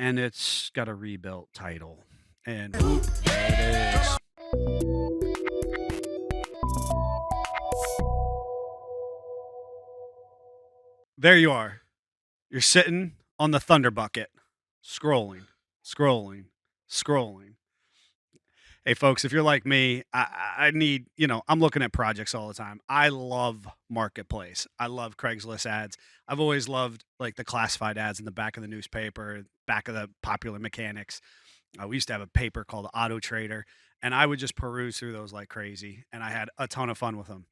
and it's got a rebuilt title. And whoop, there it is. There you are. You're sitting on the Thunder Bucket, scrolling, scrolling, scrolling. Hey, folks, if you're like me, I need, I'm looking at projects all the time. I love Marketplace. I love Craigslist ads. I've always loved like the classified ads in the back of the newspaper, back of the Popular Mechanics. We used to have a paper called Auto Trader, and I would just peruse through those like crazy, and I had a ton of fun with them.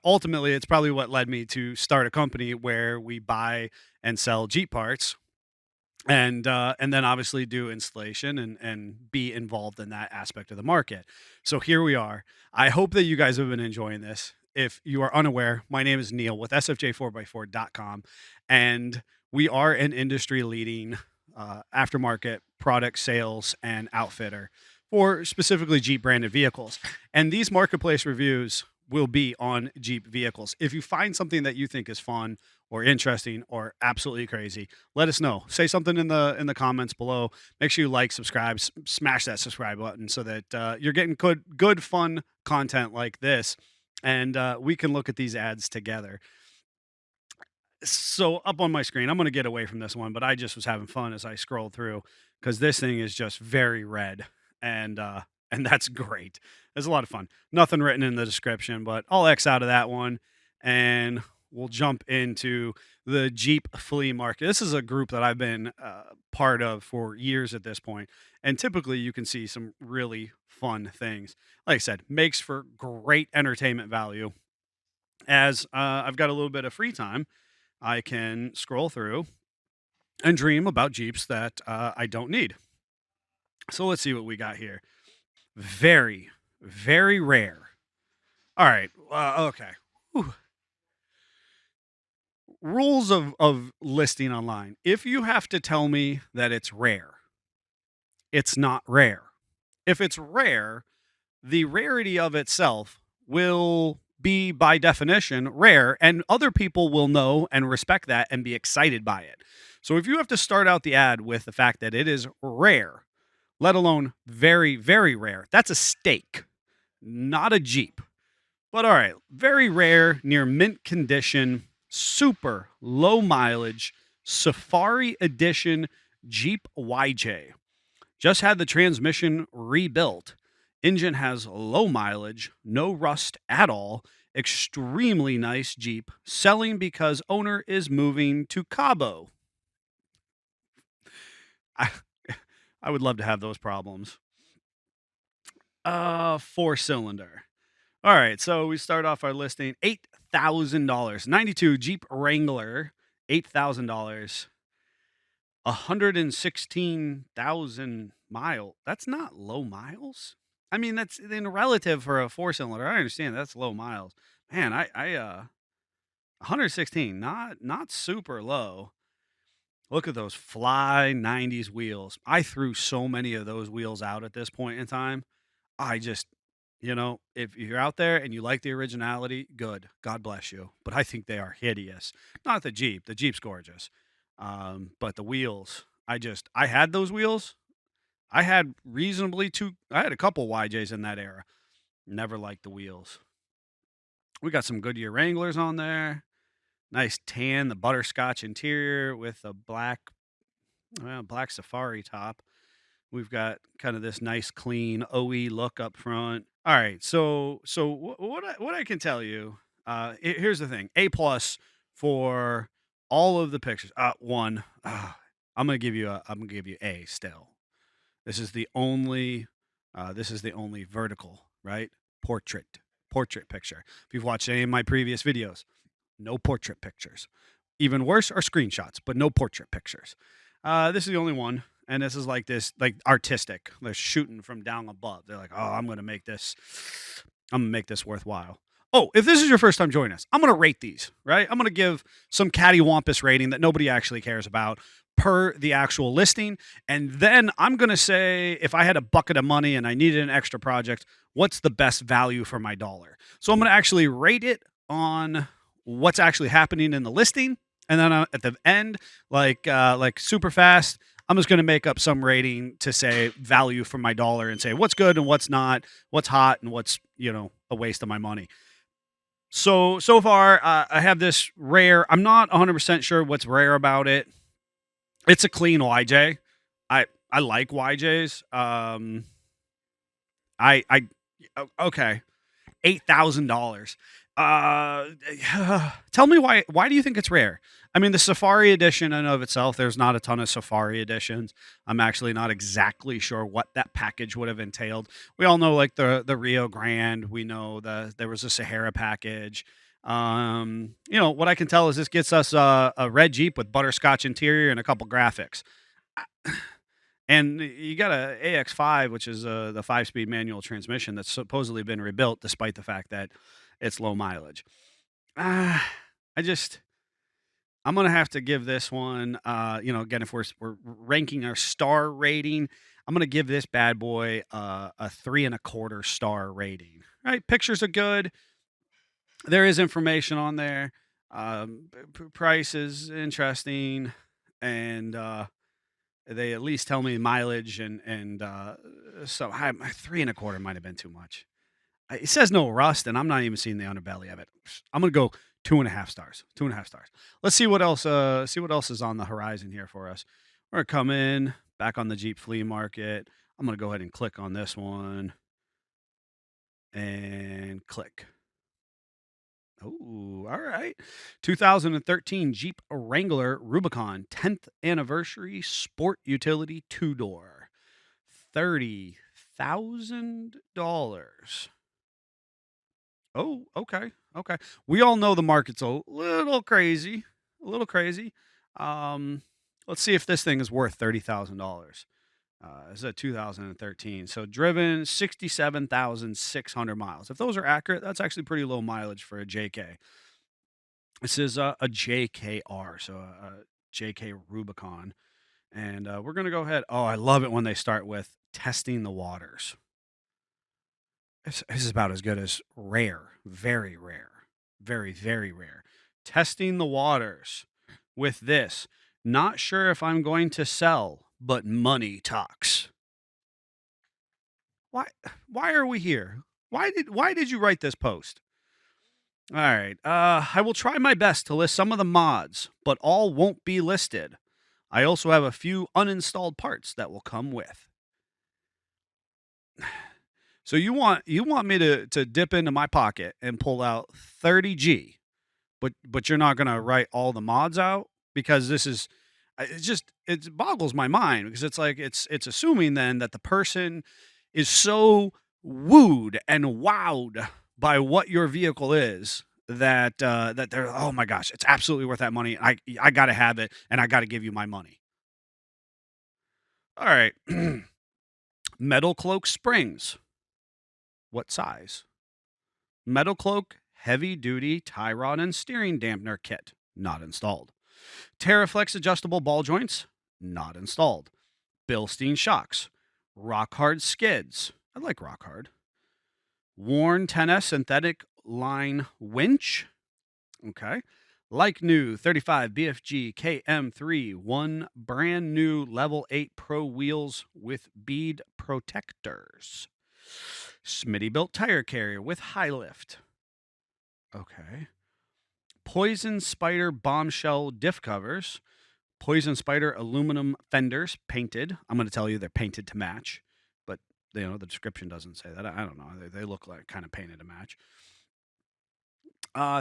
Ultimately, it's probably what led me to start a company where we buy and sell Jeep parts, and then obviously do installation and be involved in that aspect of the market. So here we are. I hope that you guys have been enjoying this. If you are unaware, my name is Neil with sfj4x4.com, and we are an industry leading aftermarket product sales and outfitter for specifically Jeep branded vehicles. And these marketplace reviews will be on Jeep vehicles. If you find something that you think is fun or interesting or absolutely crazy, let us know. Say something in the comments below. Make sure you like, subscribe, smash that subscribe button so that you're getting good fun content like this, and we can look at these ads together. So up on my screen, I'm going to get away from this one, but I just was having fun as I scrolled through because this thing is just very red, and that's great. It's a lot of fun. Nothing written in the description, but I'll X out of that one, and we'll jump into the Jeep flea market. This is a group that I've been part of for years at this point, and typically you can see some really fun things. Like I said, makes for great entertainment value. As I've got a little bit of free time, I can scroll through and dream about Jeeps that I don't need. So let's see what we got here. Very, very rare. All right. Okay. Whew. Rules of listing online. If you have to tell me that it's rare, it's not rare. If it's rare, the rarity of itself will be by definition rare, and other people will know and respect that and be excited by it. So if you have to start out the ad with the fact that it is rare, let alone very, very rare, that's a steak, not a Jeep. But all right, very rare, near mint condition, super low mileage, Safari Edition Jeep YJ. Just had the transmission rebuilt. Engine has low mileage, no rust at all. Extremely nice Jeep. Selling because owner is moving to Cabo. I, I would love to have those problems. 4-cylinder. All right, so we start off our listing $8,000. 92 Jeep Wrangler, $8,000. 116,000 mile. That's not low miles. I mean, that's in relative for a 4-cylinder. I understand that's low miles. Man, 116, not super low. Look at those fly 90s wheels. I threw so many of those wheels out at this point in time. I just, if you're out there and you like the originality, good. God bless you. But I think they are hideous. Not the Jeep. The Jeep's gorgeous. But the wheels, I had those wheels. I had a couple YJs in that era. Never liked the wheels. We got some Goodyear Wranglers on there. Nice tan, the butterscotch interior with a black safari top. We've got kind of this nice clean OE look up front. All right, so what I can tell you, here's the thing: A+ for all of the pictures. I'm gonna give you A still. This is the only vertical, right? Portrait picture. If you've watched any of my previous videos, no portrait pictures. Even worse are screenshots, but no portrait pictures. This is the only one, and this is like artistic. They're shooting from down above. They're like, oh, I'm gonna make this worthwhile. Oh, if this is your first time joining us, I'm gonna rate these, right? I'm gonna give some cattywampus rating that nobody actually cares about per the actual listing. And then I'm going to say, if I had a bucket of money and I needed an extra project, what's the best value for my dollar? So I'm going to actually rate it on what's actually happening in the listing. And then at the end, like super fast, I'm just gonna make up some rating to say value for my dollar and say what's good and what's not, what's hot and what's, a waste of my money. So far, I have this rare. I'm not 100% sure what's rare about it. It's a clean YJ. I like YJs. I okay. $8,000. Uh, Tell me why. Why do you think it's rare? I mean, the Safari edition in and of itself, there's not a ton of Safari editions. I'm actually not exactly sure what that package would have entailed. We all know like the Rio Grande. We know there was a Sahara package. What I can tell is this gets us a red Jeep with butterscotch interior and a couple graphics. And you got a AX5, which is the 5-speed manual transmission that's supposedly been rebuilt, despite the fact that it's low mileage. Ah, I just I'm gonna have to give this one. Again, if we're ranking our star rating, I'm gonna give this bad boy a 3.25 star rating. Right, pictures are good. There is information on there. Price is interesting, and they at least tell me mileage and so my 3.25 might have been too much. It says no rust, and I'm not even seeing the underbelly of it. I'm gonna go 2.5 stars. 2.5 stars. Let's see what else. See what else is on the horizon here for us. We're gonna come in back on the Jeep flea market. I'm gonna go ahead and click on this one and click. Oh, all right. 2013 Jeep Wrangler Rubicon 10th anniversary sport utility 2-door. $30,000. Oh, okay. Okay. We all know the market's a little crazy. A little crazy. Um, let's see if this thing is worth $30,000. It's a 2013. So driven 67,600 miles. If those are accurate, that's actually pretty low mileage for a JK. This is a JKR, so a JK Rubicon. And we're going to go ahead. Oh, I love it when they start with testing the waters. This is about as good as rare, very rare, very, very rare. Testing the waters with this. Not sure if I'm going to sell, but money talks. Why why are we here? Why did you write this post? All right. I will try my best to list some of the mods, but all won't be listed. I also have a few uninstalled parts that will come with. So you want me to dip into my pocket and pull out 30G, but you're not gonna write all the mods out because this is it boggles my mind because it's like it's assuming then that the person is so wooed and wowed by what your vehicle is that they're, oh my gosh, it's absolutely worth that money. I gotta have it and I gotta give you my money. All right. Metal cloak springs. What size? Metal cloak heavy duty tie rod and steering dampener kit. Not installed. Terraflex adjustable ball joints. Not installed. Bilstein shocks. Rock hard skids. I like rock hard. Worn 10S synthetic line winch. Okay. Like new 35 BFG KM3 one brand new level 8 Pro wheels with bead protectors. Smitty built tire carrier with high lift. Okay. Poison Spider bombshell diff covers. Poison Spider aluminum fenders painted. I'm going to tell you they're painted to match, but the description doesn't say that. I don't know. They look like kind of painted to match.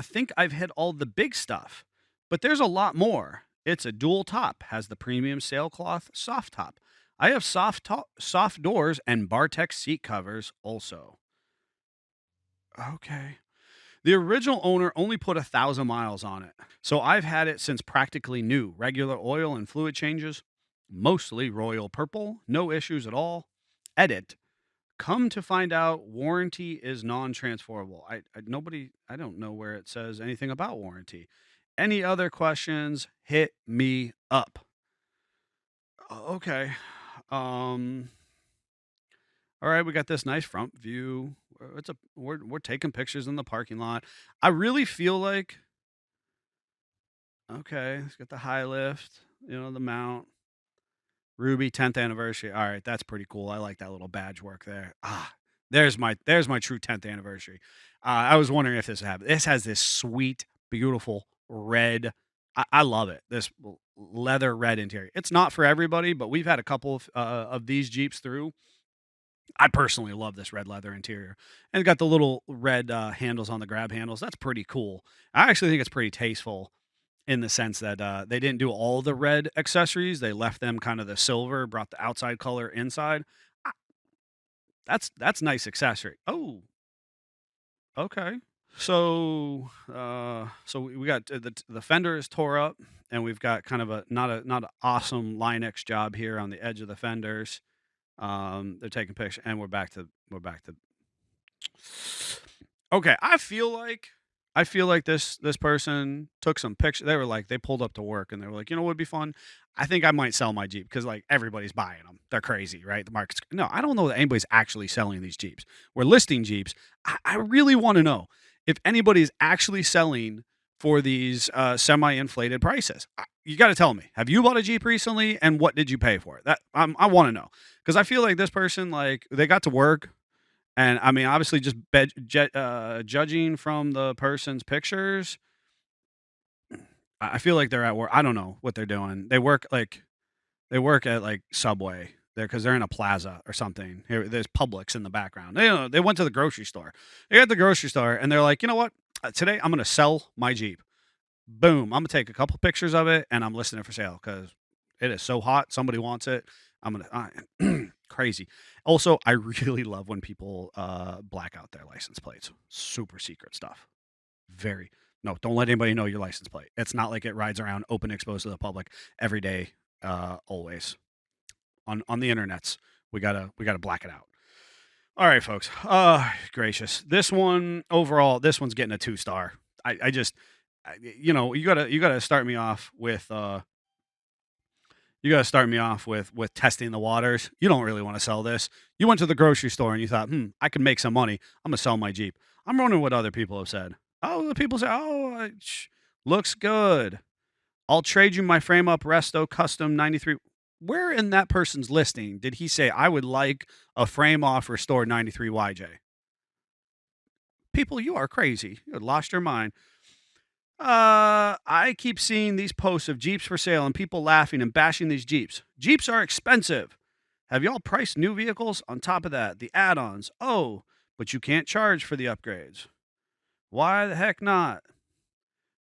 Think I've hit all the big stuff, but there's a lot more. It's a dual top, has the premium sailcloth soft top. I have soft doors and Bartex seat covers also. Okay. The original owner only put 1,000 miles on it. So I've had it since practically new. Regular oil and fluid changes, mostly royal purple, no issues at all. Edit. Come to find out, warranty is non-transferable. I don't know where it says anything about warranty. Any other questions? Hit me up. Okay. Um. All right, we got this nice front view. We're taking pictures in the parking lot. I really feel like okay, it's got the high lift, the mount. Ruby 10th anniversary. All right, that's pretty cool. I like that little badge work there. There's my true 10th anniversary. I was wondering if this would happen. This has this sweet, beautiful red. I love it. This leather red interior. It's not for everybody, but we've had a couple of these Jeeps through. I personally love this red leather interior, and it got the little red handles on the grab handles. That's pretty cool. I actually think it's pretty tasteful in the sense that they didn't do all the red accessories. They left them kind of the silver, brought the outside color inside. Ah, that's nice accessory. Oh, okay. So we got the fender is tore up, and we've got kind of a not an awesome Line X job here on the edge of the fenders. They're taking pictures, and we're back to. Okay, I feel like this person took some pictures. They were like they pulled up to work and they were like, what would be fun? I think I might sell my Jeep because like everybody's buying them. They're crazy, right? The market's no. I don't know that anybody's actually selling these Jeeps. We're listing Jeeps. I really want to know if anybody's actually selling for these semi-inflated prices. You got to tell me. Have you bought a Jeep recently, and what did you pay for it? That I want to know because I feel like this person like they got to work and I mean, obviously, just judging from the person's pictures, I feel like they're at work. I don't know what they're doing. They work at like Subway there because they're in a plaza or something. Here, there's Publix in the background. They went to the grocery store. They got the grocery store and they're like, you know what? Today I'm gonna sell my Jeep. Boom! I'm gonna take a couple pictures of it and I'm listing it for sale because it is so hot. Somebody wants it. I'm gonna crazy. Also, I really love when people black out their license plates. Super secret stuff. Very no. Don't let anybody know your license plate. It's not like it rides around open, exposed to the public every day. Always on the internets. We gotta black it out. All right, folks. Gracious. This one overall, this one's getting a 2 star. I just, you gotta start me off with testing the waters. You don't really want to sell this. You went to the grocery store and you thought, I can make some money. I'm gonna sell my Jeep. I'm wondering what other people have said. Oh, the people say, oh, looks good. I'll trade you my frame up Resto Custom 93. Where in that person's listing did he say I would like a frame off Restore 93 YJ? People, you are crazy. You lost your mind. I keep seeing these posts of Jeeps for sale and people laughing and bashing these Jeeps. Jeeps are expensive. Have y'all priced new vehicles? On top of that, the add-ons. Oh, but you can't charge for the upgrades. Why the heck not?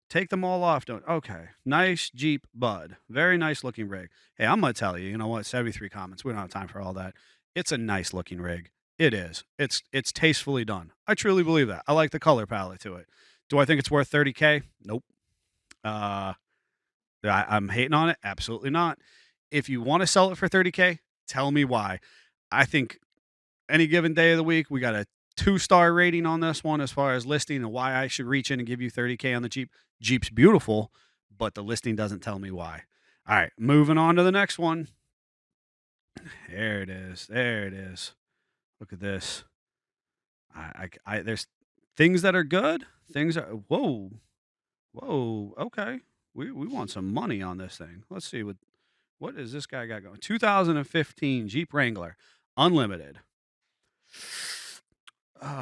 Take them all off. Don't. Okay. Nice Jeep, bud. Very nice looking rig. Hey, I'm going to tell you, you know what? 73 comments. We don't have time for all that. It's a nice looking rig. It is. It's tastefully done. I truly believe that. I like the color palette to it. Do I think it's worth 30K? Nope. Uh, I'm hating on it. Absolutely not. If you want to sell it for 30K, tell me why. I think any given day of the week, we got a 2 star rating on this one as far as listing and why I should reach in and give you 30K on the Jeep. Jeep's beautiful, but the listing doesn't tell me why. All right, moving on to the next one. There it is. There it is. Look at this. There's things that are good. Things are whoa. Okay, we want some money on this thing. Let's see what is this guy got going. 2015 Jeep Wrangler, unlimited.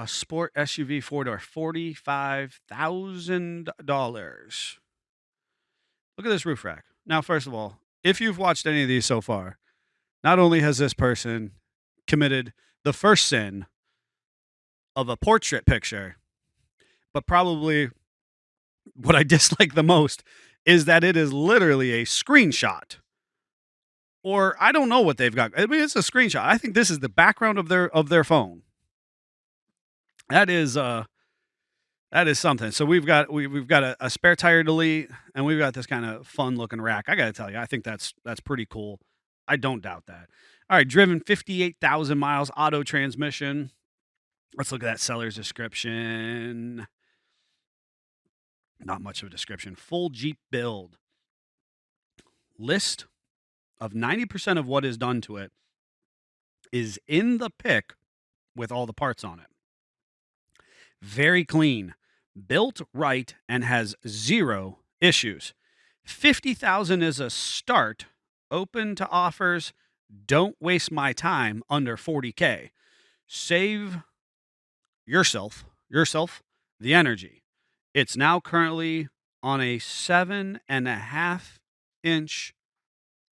Sport SUV 4-door, $45,000. Look at this roof rack. Now, first of all, if you've watched any of these so far, not only has this person committed the first sin of a portrait picture, but probably what I dislike the most is that it is literally a screenshot. Or I don't know what they've got. I mean, it's a screenshot. I think this is the background of their phone. That is something. So we've got a spare tire delete, and we've got this kind of fun looking rack. I got to tell you, I think that's pretty cool. I don't doubt that. All right, driven 58,000 miles, auto transmission. Let's look at that seller's description. Not much of a description. Full Jeep build. List of 90% of what is done to it is in the pic with all the parts on it. Very clean, built right, and has 0 issues. 50,000 is a start Open to offers. Don't waste my time under 40K. Save yourself the energy. It's now currently on a 7.5 inch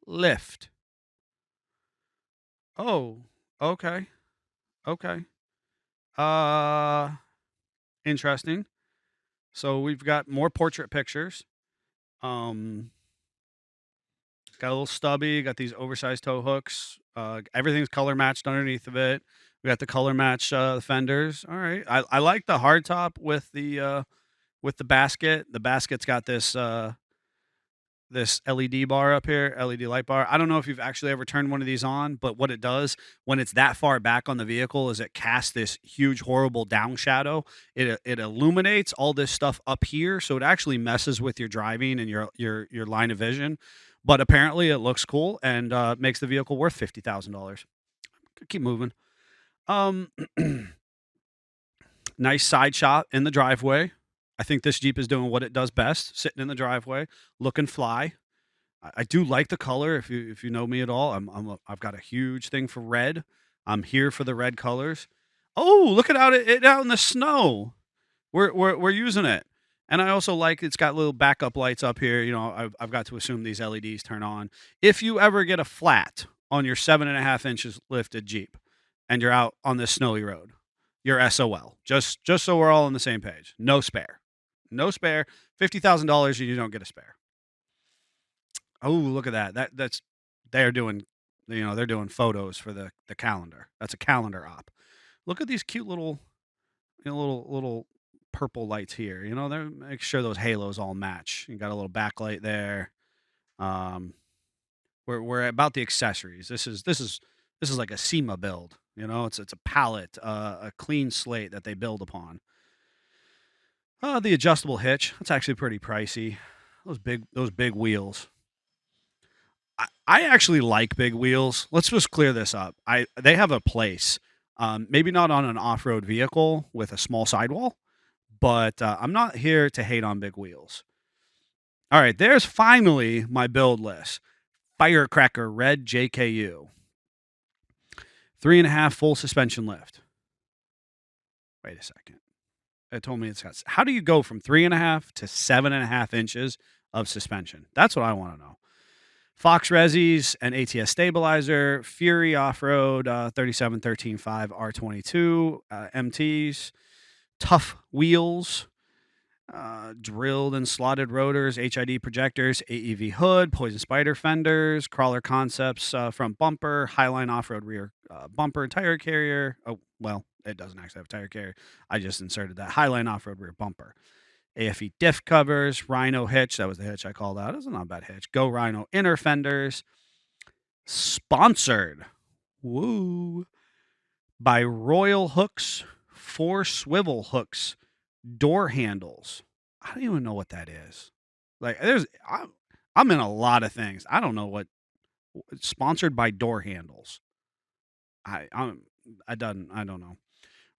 lift. Oh, okay. Okay. Uh Interesting. So we've got more portrait pictures. Um Got a little stubby, got these oversized tow hooks. Everything's color matched underneath of it. We got the color match fenders. All right. I like the hardtop with the basket. The basket's got this LED bar up here, LED light bar. I don't know if you've actually ever turned one of these on, but what it does when it's that far back on the vehicle is it casts this huge, horrible down shadow. It illuminates all this stuff up here, so it actually messes with your driving and your line of vision. But apparently, it looks cool and makes the vehicle worth $50,000. Keep moving. Um, Nice side shot in the driveway. I think this Jeep is doing what it does best, sitting in the driveway, looking fly. I do like the color. If you know me at all, I've got a huge thing for red. I'm here for the red colors. Oh, look at it out in the snow. We're using it, and I also like it's got little backup lights up here. I've got to assume these LEDs turn on if you ever get a flat on your 7.5 inches lifted Jeep, and you're out on this snowy road. You're SOL. Just so we're all on the same page. No spare. No spare. $50,000 and you don't get a spare. Oh, look at that. That's they're doing they're doing photos for the calendar. That's a calendar op. Look at these cute little little purple lights here. They're make sure those halos all match. You got a little backlight there. Um we're about the accessories. This is like a SEMA build. It's a palette, a clean slate that they build upon. The adjustable hitch. That's actually pretty pricey. Those big wheels. I actually like big wheels. Let's just clear this up. They have a place. Maybe not on an off-road vehicle with a small sidewall, but I'm not here to hate on big wheels. All right, there's finally my build list. Firecracker Red JKU. 3.5 full suspension lift. Wait a second. It told me it's got. How do you go from 3.5 to 7.5 inches of suspension? That's what I want to know. Fox Resis, an ATS stabilizer, Fury Off-Road 3713.5 R22 MTs, tough wheels, drilled and slotted rotors, HID projectors, AEV hood, Poison Spider fenders, Crawler Concepts front bumper, Highline Off-Road rear bumper, tire carrier. Oh, well, it doesn't actually have a tire carrier. I just inserted that. Highline Off-Road rear bumper. AFE diff covers, Rhino hitch. That was the hitch I called out. It's not a bad hitch. Go Rhino inner fenders. Sponsored. Woo. By Royal Hooks, 4 swivel hooks, door handles. I don't even know what that is. Like, I'm in a lot of things. I don't know what. Sponsored by door handles. I don't know.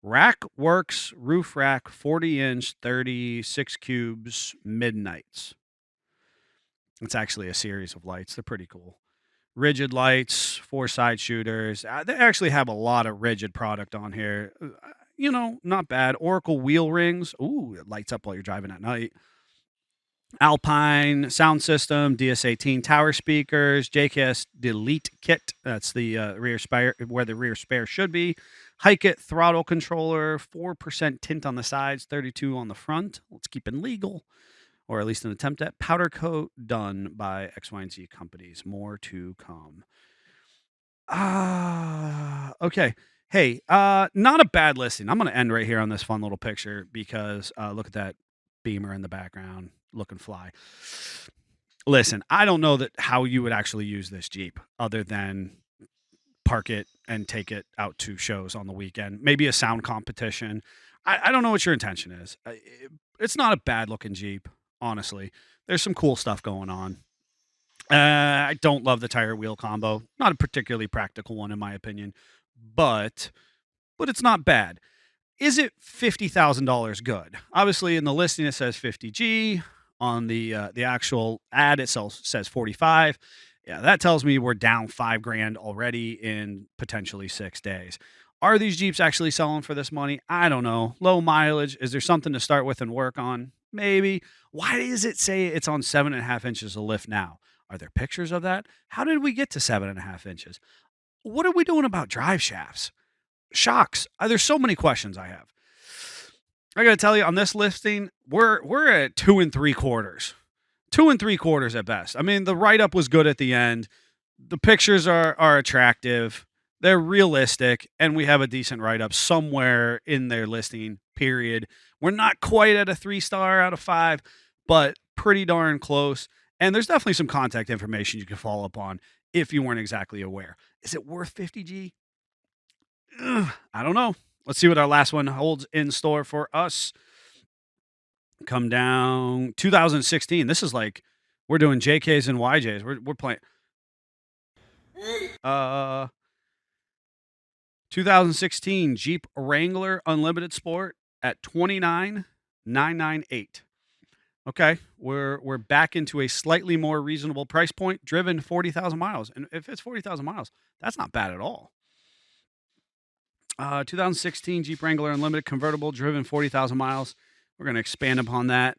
Rack Works roof rack 40-inch 36 cubes midnights. It's actually a series of lights. They're pretty cool. Rigid lights, 4 side shooters. They actually have a lot of rigid product on here. Not bad. Oracle wheel rings. Ooh, it lights up while you're driving at night. Alpine sound system, DS18 tower speakers, JKS delete kit. That's the rear spare, where the rear spare should be. Hike it throttle controller, 4% tint on the sides, 32 on the front. Let's keep it legal, or at least an attempt at. Powder coat done by X, Y, and Z companies. More to come. Okay. Hey, not a bad listing. I'm going to end right here on this fun little picture because look at that Beamer in the background looking fly. Listen, I don't know how you would actually use this Jeep other than park it and take it out to shows on the weekend. Maybe a sound competition. I don't know what your intention is. It's not a bad looking Jeep, honestly. There's some cool stuff going on. I don't love the tire wheel combo. Not a particularly practical one in my opinion, but it's not bad. Is it $50,000 good? Obviously, in the listing it says 50G. On the actual ad, it says 45. Yeah, that tells me we're down 5 grand already in potentially 6 days. Are these Jeeps actually selling for this money? I don't know. Low mileage. Is there something to start with and work on? Maybe. Why does it say it's on 7.5 inches of lift now? Are there pictures of that? How did we get to 7.5 inches? What are we doing about drive shafts? Shocks. There's so many questions I have. I gotta tell you, on this listing, we're at 2 3/4. 2 3/4 at best. I mean, the write up was good at the end. The pictures are attractive. They're realistic, and we have a decent write up somewhere in their listing. Period. We're not quite at a 3 star out of 5, but pretty darn close. And there's definitely some contact information you can follow up on if you weren't exactly aware. Is it worth 50G? I don't know. Let's see what our last one holds in store for us. Come down 2016. This is like we're doing JKs and YJs. We're playing 2016 Jeep Wrangler Unlimited Sport at 29,998. Okay, we're back into a slightly more reasonable price point, driven 40,000 miles. And if it's 40,000 miles, that's not bad at all. 2016 Jeep Wrangler Unlimited convertible, driven 40,000 miles. We're going to expand upon that.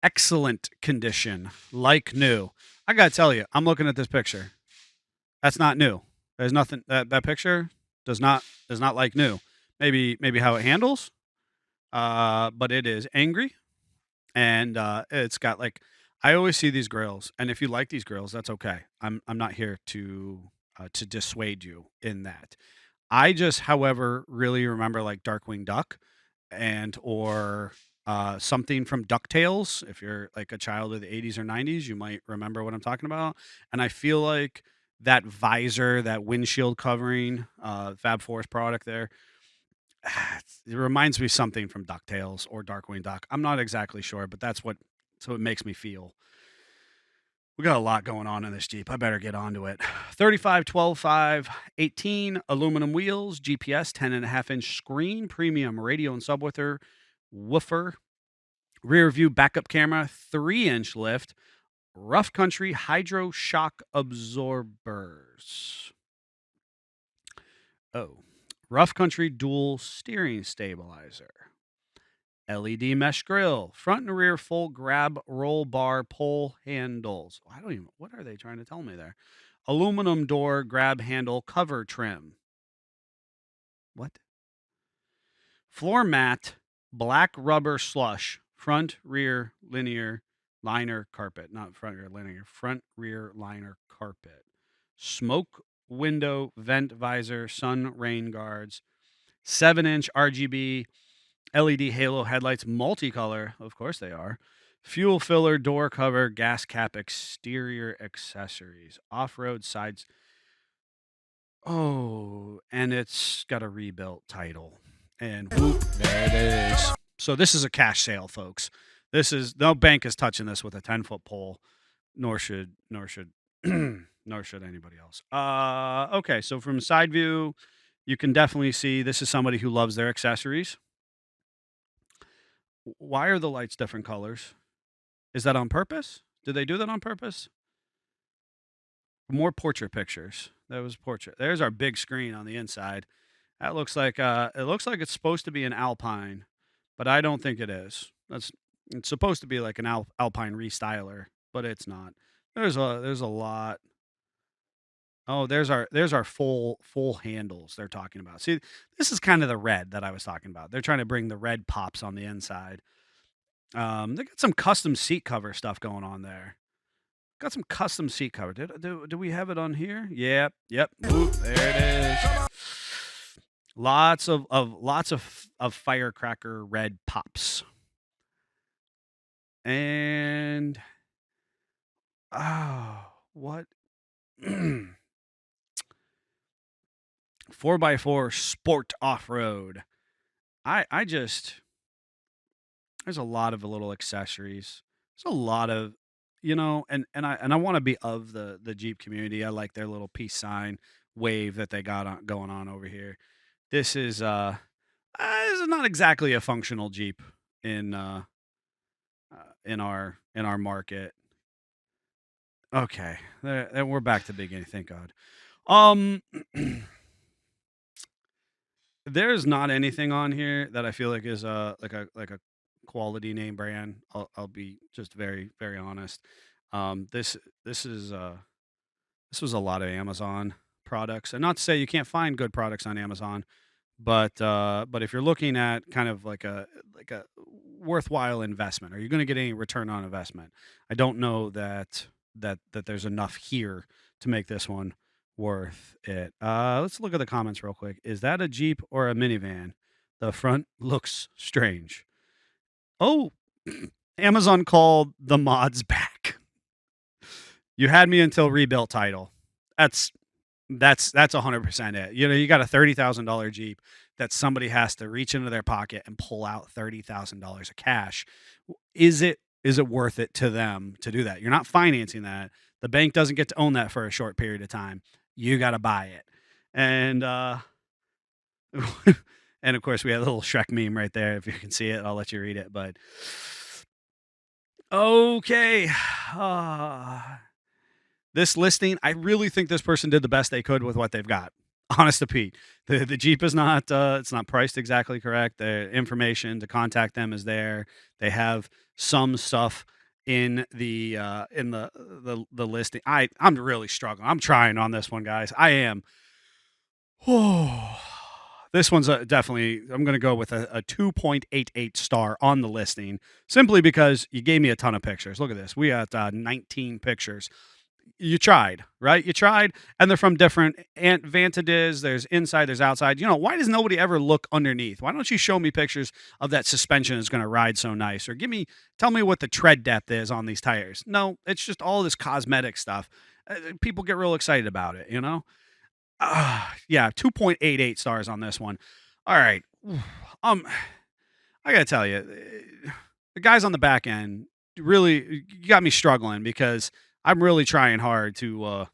Excellent condition, like new. I got to tell you, I'm looking at this picture. That's not new. There's nothing that picture does not like new. Maybe how it handles, but it is angry, and it's got like I always see these grills, and if you like these grills, that's okay. I'm not here to dissuade you in that. I just, however, really remember like Darkwing Duck and or something from DuckTales. If you're like a child of the 80s or 90s, you might remember what I'm talking about. And I feel like that visor, that windshield covering, Fab Force product there, it reminds me something from DuckTales or Darkwing Duck. I'm not exactly sure, but that's what so it makes me feel. We got a lot going on in this Jeep. I better get onto it. 35, 12, 5, 18 aluminum wheels, GPS, 10.5 inch screen, premium radio and subwoofer, woofer, rear view backup camera, 3 inch lift, rough country hydro shock absorbers. Oh, rough country dual steering stabilizer. LED mesh grill, front and rear full grab roll bar pull handles. I don't even, what are they trying to tell me there? Aluminum door grab handle cover trim. What? Floor mat, black rubber slush, front rear linear liner carpet. Not front rear linear, front rear liner carpet. Smoke window vent visor, sun rain guards, 7 inch RGB LED halo headlights, multicolor. Of course they are. Fuel filler, door cover, gas cap, exterior accessories, off road sides. Oh, and it's got a rebuilt title. And whoop, there it is. So this is a cash sale, folks. This is no bank is touching this with a 10-foot pole, nor should nor should anybody else. Okay, so from side view, you can definitely see this is somebody who loves their accessories. Why are the lights different colors? Is that on purpose? Did they do that on purpose? More portrait pictures. That was portrait. There's our big screen on the inside. That looks like it looks like it's supposed to be an Alpine, but I don't think it is. It's supposed to be like an Alpine restyler, but it's not. There's a lot. Oh, there's our full handles they're talking about. See, this is kind of the red that I was talking about. They're trying to bring the red pops on the inside. They got some custom seat cover stuff going on there. Got some custom seat cover. Do we have it on here? Yep. Oop, there it is. Lots of firecracker red pops. And what 4x4 sport off-road. I just there's a lot of little accessories. There's a lot of and I want to be of the Jeep community. I like their little peace sign wave that they got going on over here. This is not exactly a functional Jeep in in our market. Okay, there we're back to the beginning, thank God. Um, there's not anything on here that I feel like is like a quality name brand. I'll be just very very honest. This this is this was a lot of Amazon products, and not to say you can't find good products on Amazon, but if you're looking at kind of like a worthwhile investment, are you going to get any return on investment? I don't know that there's enough here to make this one worth it. Let's look at the comments real quick. Is that a Jeep or a minivan? The front looks strange. Oh, Amazon called the mods back. You had me until rebuilt title. That's that's 100% it. You know, you got a $30,000 Jeep that somebody has to reach into their pocket and pull out $30,000 of cash. Is it worth it to them to do that? You're not financing that. The bank doesn't get to own that for a short period of time. You got to buy it. And and of course we had a little Shrek meme right there. If you can see it, I'll let you read it. But okay. This listing, I really think this person did the best they could with what they've got. Honest to Pete, the Jeep is not it's not priced exactly correct. The information to contact them is there. They have some stuff in the listing. I'm really struggling. I'm trying on this one, guys. I am. Oh, this one's definitely. I'm going to go with a 2.88 star on the listing, simply because you gave me a ton of pictures. Look at this. We got 19 pictures. You tried, right? You tried, and they're from different vantages. There's inside, there's outside. You know, why does nobody ever look underneath? Why don't you show me pictures of that suspension is going to ride so nice, or tell me what the tread depth is on these tires? No, it's just all this cosmetic stuff. People get real excited about it, you know. Yeah, 2.88 stars on this one. All right, um, I gotta tell you, the guys on the back end really you got me struggling because I'm really trying hard to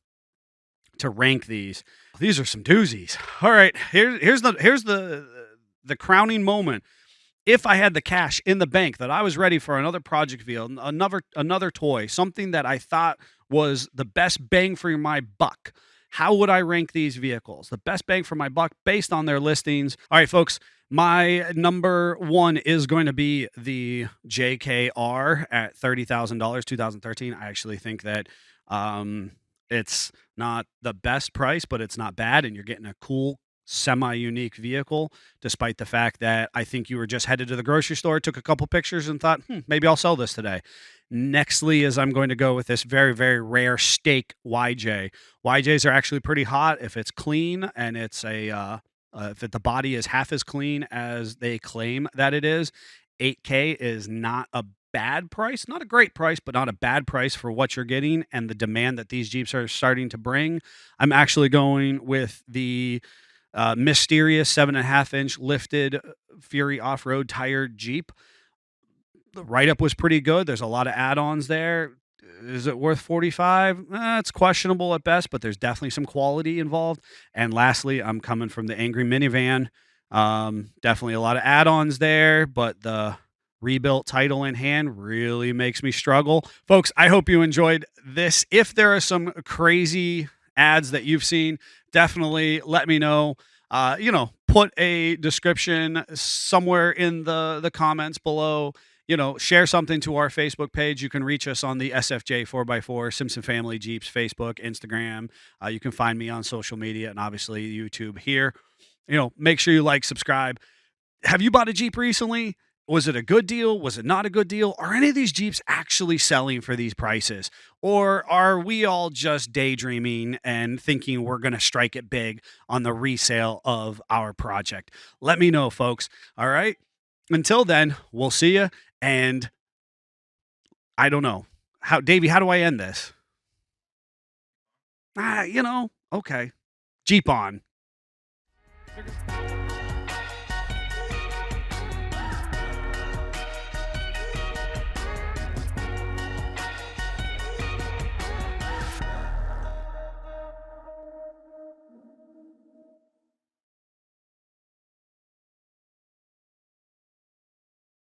rank these. These are some doozies. All right, here's the crowning moment. If I had the cash in the bank that I was ready for another project vehicle, another toy, something that I thought was the best bang for my buck, how would I rank these vehicles? The best bang for my buck based on their listings. All right, folks, my number one is going to be the JKR at $30,000, 2013. I actually think that it's not the best price, but it's not bad, and you're getting a cool semi-unique vehicle, despite the fact that I think you were just headed to the grocery store, took a couple pictures, and thought, maybe I'll sell this today. Nextly is I'm going to go with this very, very rare steak YJ. YJs are actually pretty hot if it's clean and it's if the body is half as clean as they claim that it is. 8K is not a bad price, not a great price, but not a bad price for what you're getting and the demand that these Jeeps are starting to bring. I'm actually going with the mysterious 7.5-inch lifted Fury off-road tired Jeep. The write-up was pretty good. There's a lot of add-ons there. Is it worth 45? It's questionable at best, but there's definitely some quality involved. And lastly, I'm coming from the Angry Minivan. Definitely a lot of add-ons there, but the rebuilt title in hand really makes me struggle. Folks, I hope you enjoyed this. If there are some crazy ads that you've seen, definitely let me know. Put a description somewhere in the comments below. Share something to our Facebook page. You can reach us on the SFJ 4x4 Simpson Family Jeeps Facebook, Instagram. You can find me on social media and obviously YouTube here. Make sure you like, subscribe. Have you bought a Jeep recently? Was it a good deal? Was it not a good deal? Are any of these Jeeps actually selling for these prices? Or are we all just daydreaming and thinking we're going to strike it big on the resale of our project? Let me know, folks. All right. Until then, we'll see you. And I don't know Davey, how do I end this? Okay. Jeep on.